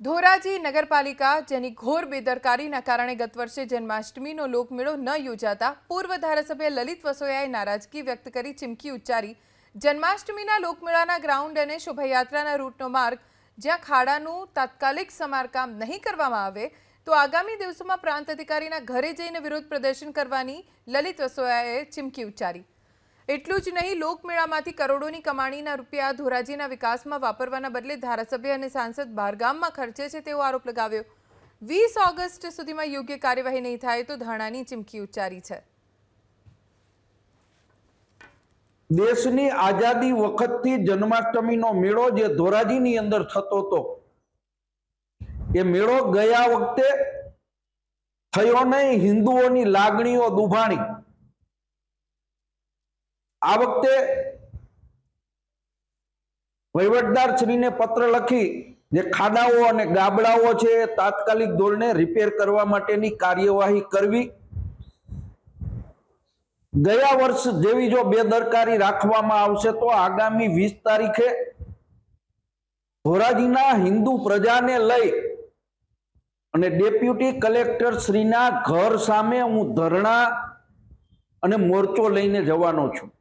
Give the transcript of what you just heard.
ધોરાજી નગરપાલિકા જેની ઘોર બેદરકારીના કારણે ગત વર્ષે જન્માષ્ટમીનો લોકમેળો ન યોજાતા પૂર્વ ધારાસભ્ય લલિત વસોયાએ નારાજગી વ્યક્ત કરી ચીમકી ઉચ્ચારી। જન્માષ્ટમીના લોકમેળાના ગ્રાઉન્ડ અને શોભાયાત્રાના રૂટનો માર્ગ જ્યાં ખાડાનું તાત્કાલિક સમારકામ નહીં કરવામાં આવે તો આગામી દિવસોમાં પ્રાંત અધિકારીના ઘરે જઈને વિરોધ પ્રદર્શન કરવાની લલિત વસોયાએ ચીમકી ઉચ્ચારી। એટલું જ નહીં, લોકમેળામાંથી કરોડોની કમાણીના રૂપિયા ધોરાજીના વિકાસમાં વાપરવાના બદલે ધારાસભ્ય અને સાંસદ બહારગામમાં ખર્ચે છે તેવો આરોપ લગાવ્યો। 20 ઓગસ્ટ સુધીમાં યોગ્ય કાર્યવાહી નહીં થાય તો ધરણાની ચીમકી ઉચ્ચારી છે। દેશની આઝાદી વખતથી જન્માષ્ટમીનો મેળો જે ધોરાજીની અંદર થતો હતો એ મેળો ગયા વખતે થયો નહીં, હિન્દુઓની લાગણીઓ દુભાણી। આ વખતે વહીવટદાર શ્રીને પત્ર લખી જે ખાડાઓ અને ગાબડાઓ છે તાત્કાલિક ધોરણે રિપેર કરવા માટેની કાર્યવાહી કરવી। ગયા વર્ષ જેવી જો બેદરકારી રાખવામાં આવશે તો આગામી 20 તારીખે ધોરાજીના હિન્દુ પ્રજાને લઈ અને ડેપ્યુટી કલેક્ટર શ્રીના ઘર સામે હું ધરણા અને મોરચો લઈને જવાનો છું।